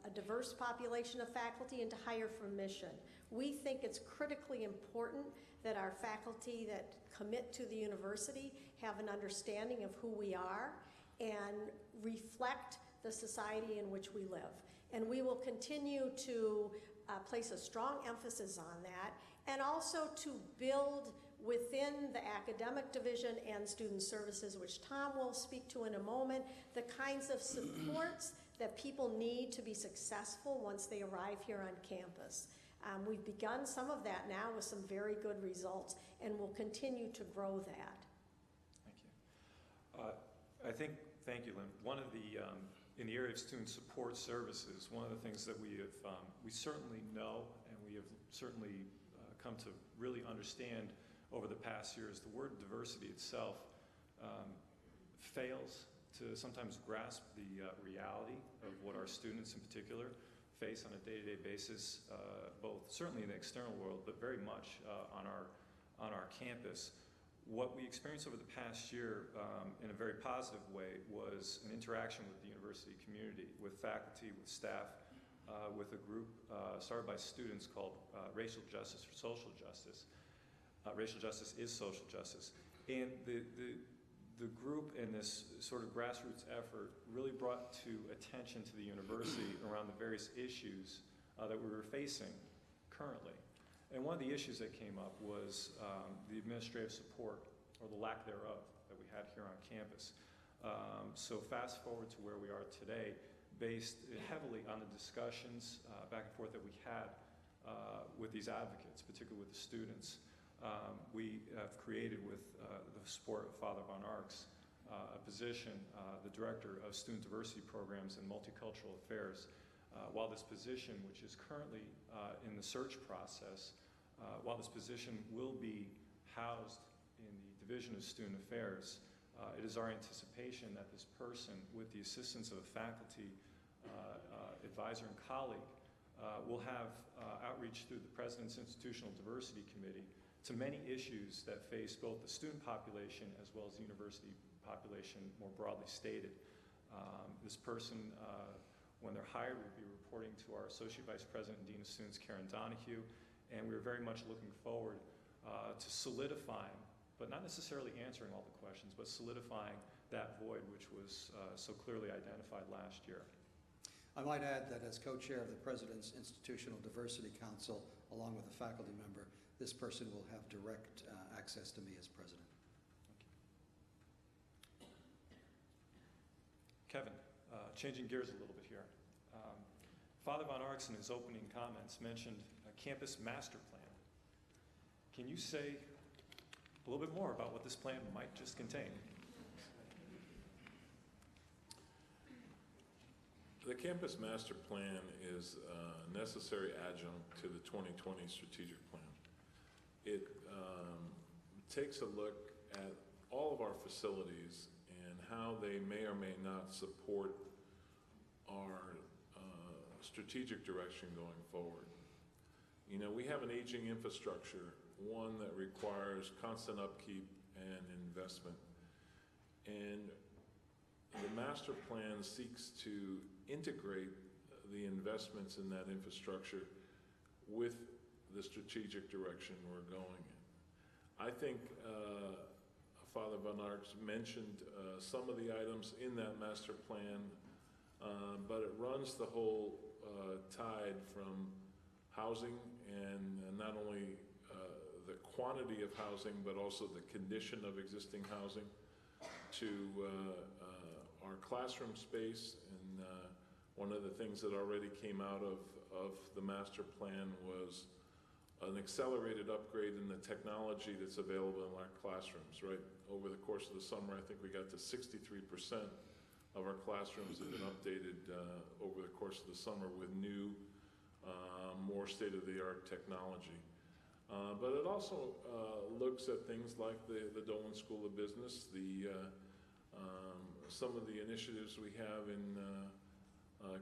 a diverse population of faculty and to hire for mission. We think it's critically important that our faculty that commit to the university have an understanding of who we are and reflect the society in which we live. And we will continue to place a strong emphasis on that, and also to build within the academic division and student services, which Tom will speak to in a moment, the kinds of supports that people need to be successful once they arrive here on campus. We've begun some of that now with some very good results, and we'll continue to grow that. Thank you. Thank you, Lynn. One of the, in the area of student support services, one of the things that we certainly know and we have certainly come to really understand over the past year is the word diversity itself fails to sometimes grasp the reality of what our students in particular face on a day-to-day basis, both certainly in the external world, but very much on our campus. What we experienced over the past year in a very positive way was an interaction with the university community, with faculty, with staff, with a group started by students called Racial Justice for Social Justice. Racial justice is social justice. And the group in this sort of grassroots effort really brought to attention to the university around the various issues that we were facing currently. And one of the issues that came up was the administrative support, or the lack thereof, that we had here on campus. So fast forward to where we are today, based heavily on the discussions back and forth that we had with these advocates, particularly with the students. We have created, with the support of Father Von Arx, a position, the Director of Student Diversity Programs and Multicultural Affairs. While this position, which is currently in the search process, while this position will be housed in the Division of Student Affairs, it is our anticipation that this person, with the assistance of a faculty advisor and colleague, will have outreach through the President's Institutional Diversity Committee to many issues that face both the student population as well as the university population more broadly stated. This person, when they're hired, will be reporting to our Associate Vice President and Dean of Students, Karen Donahue, and we're very much looking forward to solidifying, but not necessarily answering all the questions, but solidifying that void which was so clearly identified last year. I might add that as co-chair of the President's Institutional Diversity Council, along with a faculty member, this person will have direct access to me as president. Kevin, changing gears a little bit here. Father Von Arx in his opening comments mentioned a campus master plan. Can you say a little bit more about what this plan might just contain? The campus master plan is a necessary adjunct to the 2020 strategic plan. It takes a look at all of our facilities and how they may or may not support our strategic direction going forward. You know, we have an aging infrastructure, one that requires constant upkeep and investment. And the master plan seeks to integrate the investments in that infrastructure with the strategic direction we're going in. I think Father Von Arx mentioned some of the items in that master plan, but it runs the whole tide from housing and not only the quantity of housing, but also the condition of existing housing, to our classroom space. And one of the things that already came out of the master plan was an accelerated upgrade in the technology that's available in our classrooms, right? Over the course of the summer, I think we got to 63% of our classrooms have been updated over the course of the summer with new, more state-of-the-art technology. But it also looks at things like the Dolan School of Business, some of the initiatives we have in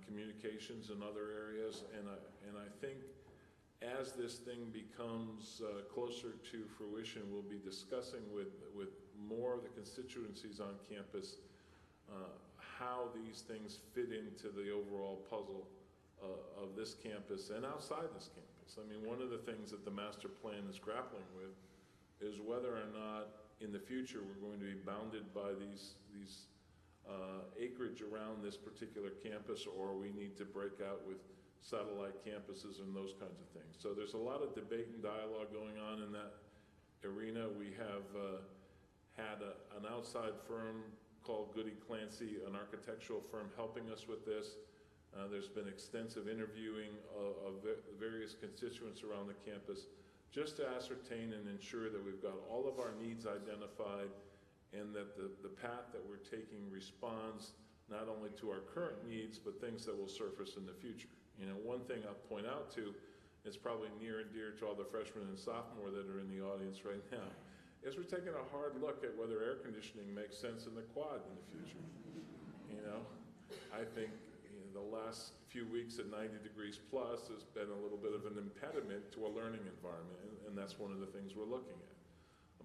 communications and other areas, and I think as this thing becomes closer to fruition, we'll be discussing with more of the constituencies on campus how these things fit into the overall puzzle of this campus and outside this campus. I mean, one of the things that the master plan is grappling with is whether or not in the future we're going to be bounded by these acreage around this particular campus, or we need to break out with satellite campuses and those kinds of things. So there's a lot of debate and dialogue going on in that arena. We have had an outside firm called Goody Clancy, an architectural firm, helping us with this. There's been extensive interviewing of various constituents around the campus just to ascertain and ensure that we've got all of our needs identified and that the path that we're taking responds not only to our current needs, but things that will surface in the future. You know, one thing I'll point out to, is probably near and dear to all the freshmen and sophomore that are in the audience right now, is we're taking a hard look at whether air conditioning makes sense in the quad in the future. You know, I think the last few weeks at 90 degrees plus has been a little bit of an impediment to a learning environment, and that's one of the things we're looking at.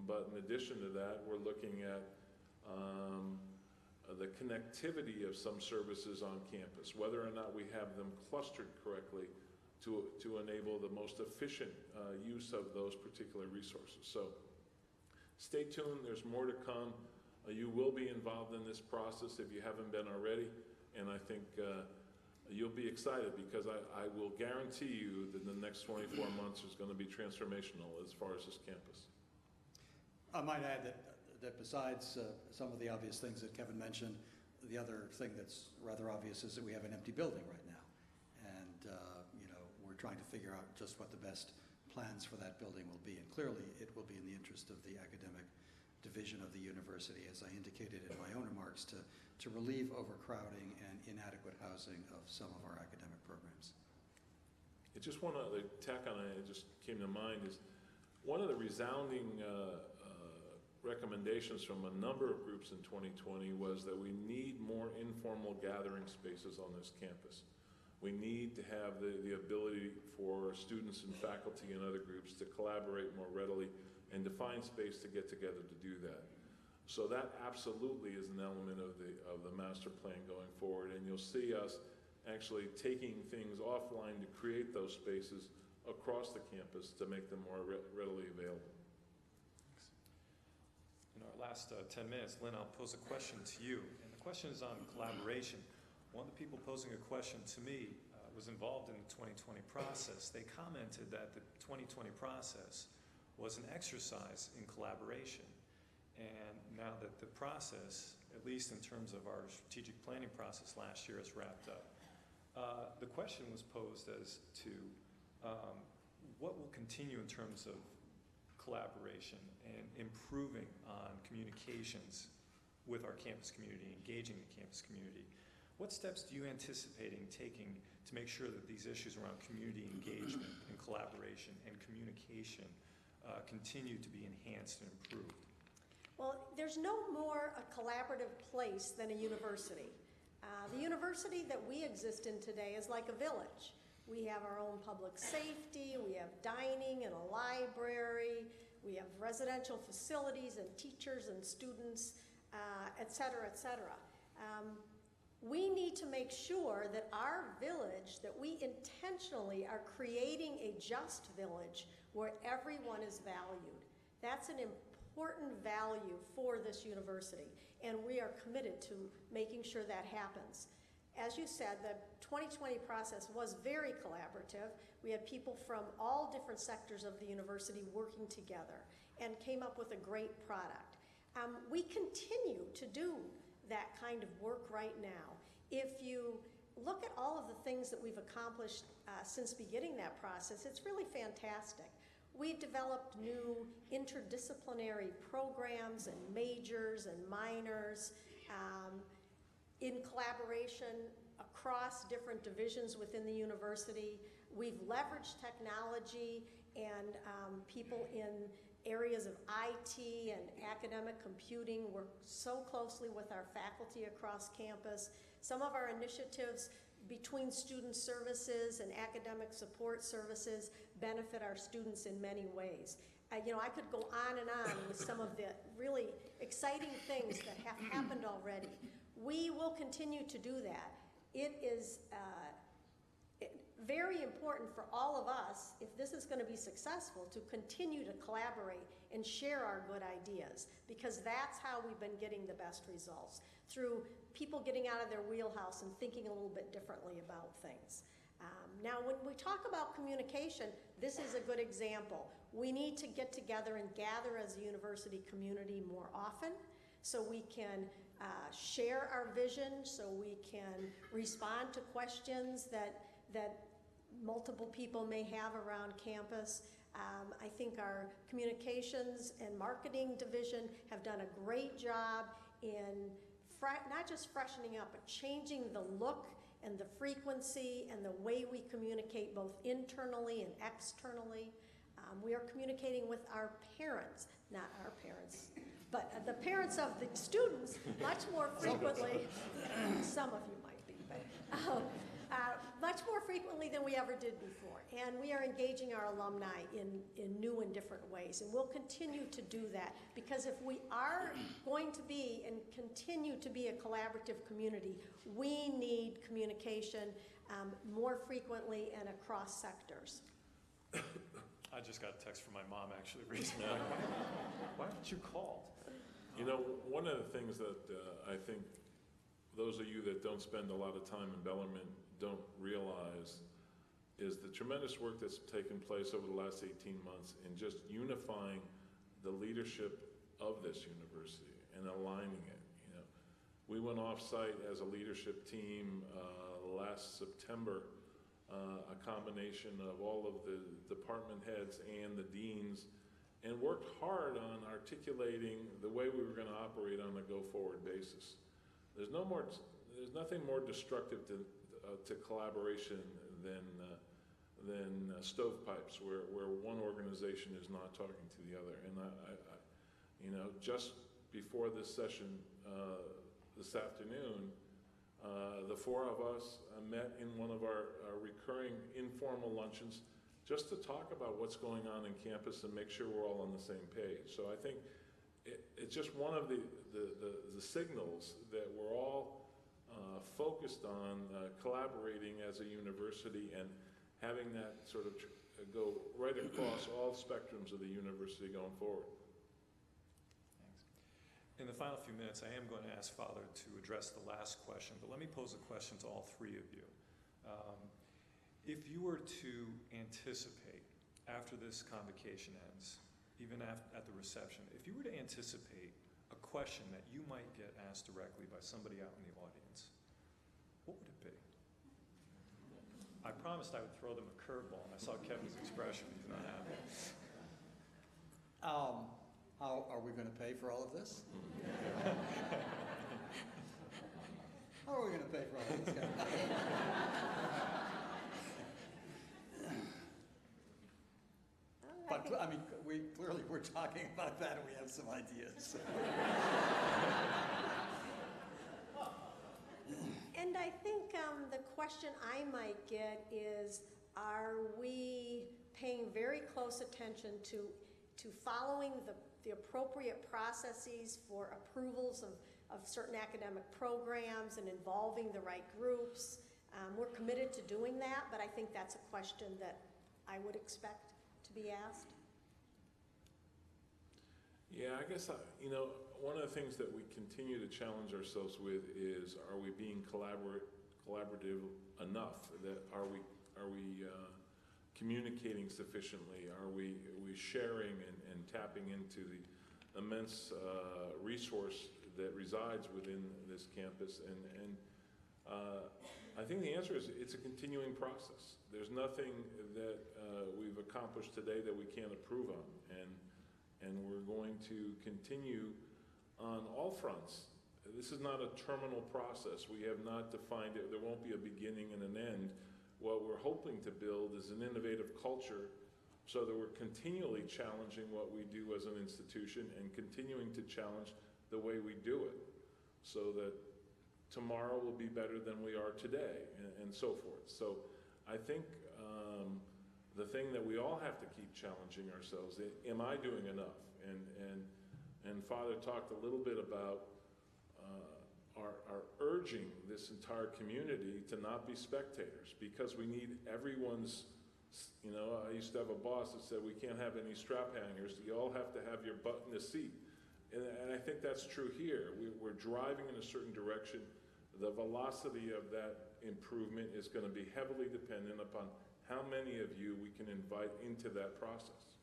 But in addition to that, we're looking at the connectivity of some services on campus, whether or not we have them clustered correctly to enable the most efficient use of those particular resources. So stay tuned, there's more to come. You will be involved in this process if you haven't been already, and I think you'll be excited because I will guarantee you that the next 24 months is going to be transformational as far as this campus. I might add that besides some of the obvious things that Kevin mentioned, the other thing that's rather obvious is that we have an empty building right now. And, you know, we're trying to figure out just what the best plans for that building will be. And clearly it will be in the interest of the academic division of the university, as I indicated in my own remarks, to relieve overcrowding and inadequate housing of some of our academic programs. Just one other tack on it just came to mind is one of the resounding recommendations from a number of groups in 2020 was that we need more informal gathering spaces on this campus. We need to have the ability for students and faculty and other groups to collaborate more readily and to find space to get together to do that. So that absolutely is an element of the master plan going forward, and you'll see us actually taking things offline to create those spaces across the campus to make them more readily available. In our last 10 minutes, Lynn, I'll pose a question to you, and the question is on collaboration. One of the people posing a question to me was involved in the 2020 process. They commented that the 2020 process was an exercise in collaboration, and now that the process, at least in terms of our strategic planning process last year, is wrapped up, the question was posed as to what will continue in terms of collaboration and improving on communications with our campus community, engaging the campus community. What steps do you anticipating taking to make sure that these issues around community engagement and collaboration and communication continue to be enhanced and improved? Well, there's no more a collaborative place than a university. The university that we exist in today is like a village. We have our own public safety, we have dining and a library, we have residential facilities and teachers and students, et cetera, et cetera. We need to make sure that our village, that we intentionally are creating a just village where everyone is valued. That's an important value for this university, and we are committed to making sure that happens. As you said, the 2020 process was very collaborative. We had people from all different sectors of the university working together and came up with a great product. We continue to do that kind of work right now. If you look at all of the things that we've accomplished since beginning that process, it's really fantastic. We've developed new interdisciplinary programs and majors and minors in collaboration across different divisions within the university. We've leveraged technology and people in areas of IT and academic computing work so closely with our faculty across campus. Some of our initiatives between student services and academic support services benefit our students in many ways. You know, I could go on and on with some of the really exciting things that have happened already. We will continue to do that. It is very important for all of us, if this is going to be successful, to continue to collaborate and share our good ideas, because that's how we've been getting the best results, through people getting out of their wheelhouse and thinking a little bit differently about things. Now, when we talk about communication, this is a good example. We need to get together and gather as a university community more often so we can share our vision, so we can respond to questions that multiple people may have around campus. I think our communications and marketing division have done a great job in not just freshening up, but changing the look and the frequency and the way we communicate both internally and externally. We are communicating with our parents, not our parents, but the parents of the students much more frequently. Some of you might be, but much more frequently than we ever did before. And we are engaging our alumni in new and different ways. And we'll continue to do that, because if we are going to be and continue to be a collaborative community, we need communication more frequently and across sectors. I just got a text from my mom actually recently. Why didn't you call? You know, one of the things that I think those of you that don't spend a lot of time in Bellarmine don't realize is the tremendous work that's taken place over the last 18 months in just unifying the leadership of this university and aligning it. You know, we went off-site as a leadership team last September, a combination of all of the department heads and the deans, and worked hard on articulating the way we were going to operate on a go-forward basis. There's nothing more destructive to collaboration than stovepipes, where one organization is not talking to the other. And you know, just before this session this afternoon, the four of us met in one of our recurring informal luncheons just to talk about what's going on in campus and make sure we're all on the same page. So I think it's just one of the signals that we're all focused on collaborating as a university and having that sort of go right across all spectrums of the university going forward. Thanks. In the final few minutes, I am going to ask Father to address the last question, but let me pose a question to all three of you. If you were to anticipate, after this convocation ends, even at the reception, if you were to anticipate a question that you might get asked directly by somebody out in the audience, what would it be? I promised I would throw them a curveball, and I saw Kevin's expression. He's not happy. How are we going to pay for all of this? How are we going to pay for all of this? But I mean, we're talking about that, and we have some ideas. And I think the question I might get is, are we paying very close attention to following the appropriate processes for approvals of certain academic programs and involving the right groups? We're committed to doing that, but I think that's a question that I would expect to be asked. Yeah, I guess, one of the things that we continue to challenge ourselves with is, are we being collaborative enough? That are we communicating sufficiently? Are we sharing and tapping into the immense resource that resides within this campus? And I think the answer is it's a continuing process. There's nothing that we've accomplished today that we can't improve on, and we're going to continue on all fronts. This is not a terminal process. We have not defined it. There won't be a beginning and an end. What we're hoping to build is an innovative culture so that we're continually challenging what we do as an institution and continuing to challenge the way we do it so that tomorrow will be better than we are today, and so forth. So I think the thing that we all have to keep challenging ourselves, am I doing enough? And Father talked a little bit about our urging this entire community to not be spectators, because we need everyone's, I used to have a boss that said we can't have any strap hangers, you all have to have your butt in the seat. And I think that's true here. We're driving in a certain direction. The velocity of that improvement is going to be heavily dependent upon how many of you we can invite into that process.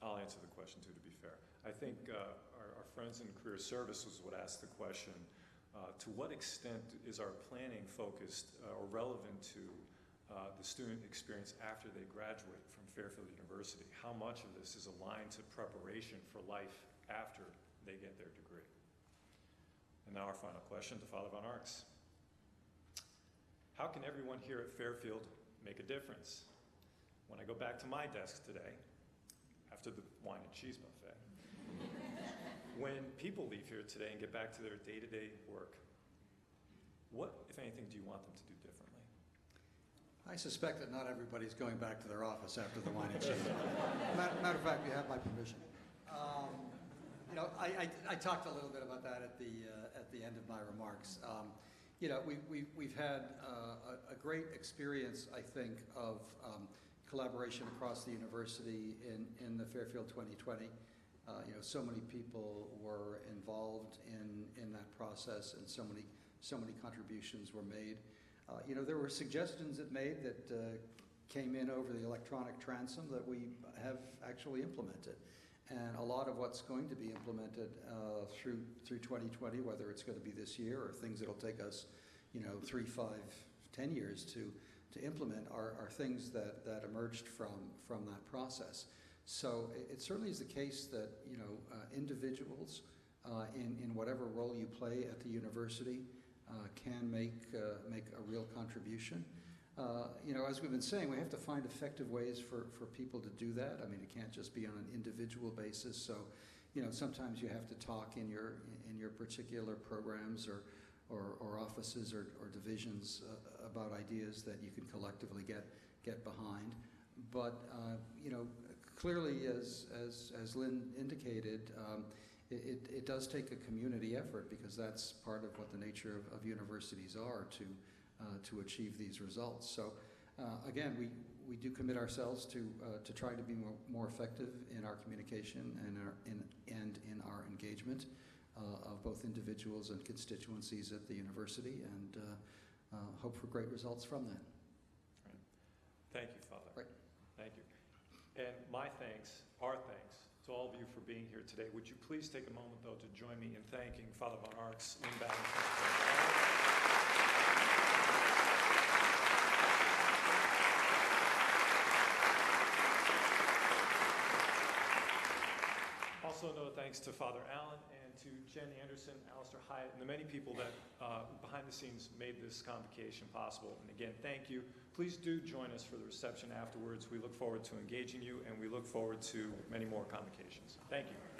I'll answer the question too, to be fair. I think our friends in career services would ask the question, to what extent is our planning focused or relevant to the student experience after they graduate from Fairfield University? How much of this is aligned to preparation for life after they get their degree? And now our final question to Father Von Arx. How can everyone here at Fairfield make a difference? When I go back to my desk today, after the wine and cheese buffet, when people leave here today and get back to their day-to-day work, what, if anything, do you want them to do differently? I suspect that not everybody's going back to their office after the wine and cheese. Matter of fact, you have my permission. I talked a little bit about that at the end of my remarks. We've had a great experience, I think, of collaboration across the university in the Fairfield 2020. So many people were involved in that process, and so many contributions were made. There were suggestions that came in over the electronic transom that we have actually implemented. And a lot of what's going to be implemented through 2020, whether it's going to be this year or things that'll take us, 3, 5, 10 years to implement, are things that emerged from that process. So it certainly is the case that individuals in whatever role you play at the university can make a real contribution. As we've been saying, we have to find effective ways for people to do that. I mean, it can't just be on an individual basis. So, sometimes you have to talk in your particular programs or offices or divisions about ideas that you can collectively get behind. But clearly, as Lynn indicated, it does take a community effort, because that's part of what the nature of universities are, to achieve these results. So again, we do commit ourselves to try to be more effective in our communication and in our engagement of both individuals and constituencies at the university, and hope for great results from that. Right. Thank you, Father. Right. Thank you. And my thanks, our thanks, to all of you for being here today. Would you please take a moment, though, to join me in thanking Father Von Arx, Lynn Ballantyne. Also, no thanks to Father Allen and to Jen Anderson, Alistair Hyatt, and the many people that behind the scenes made this convocation possible. And again, thank you. Please do join us for the reception afterwards. We look forward to engaging you, and we look forward to many more convocations. Thank you.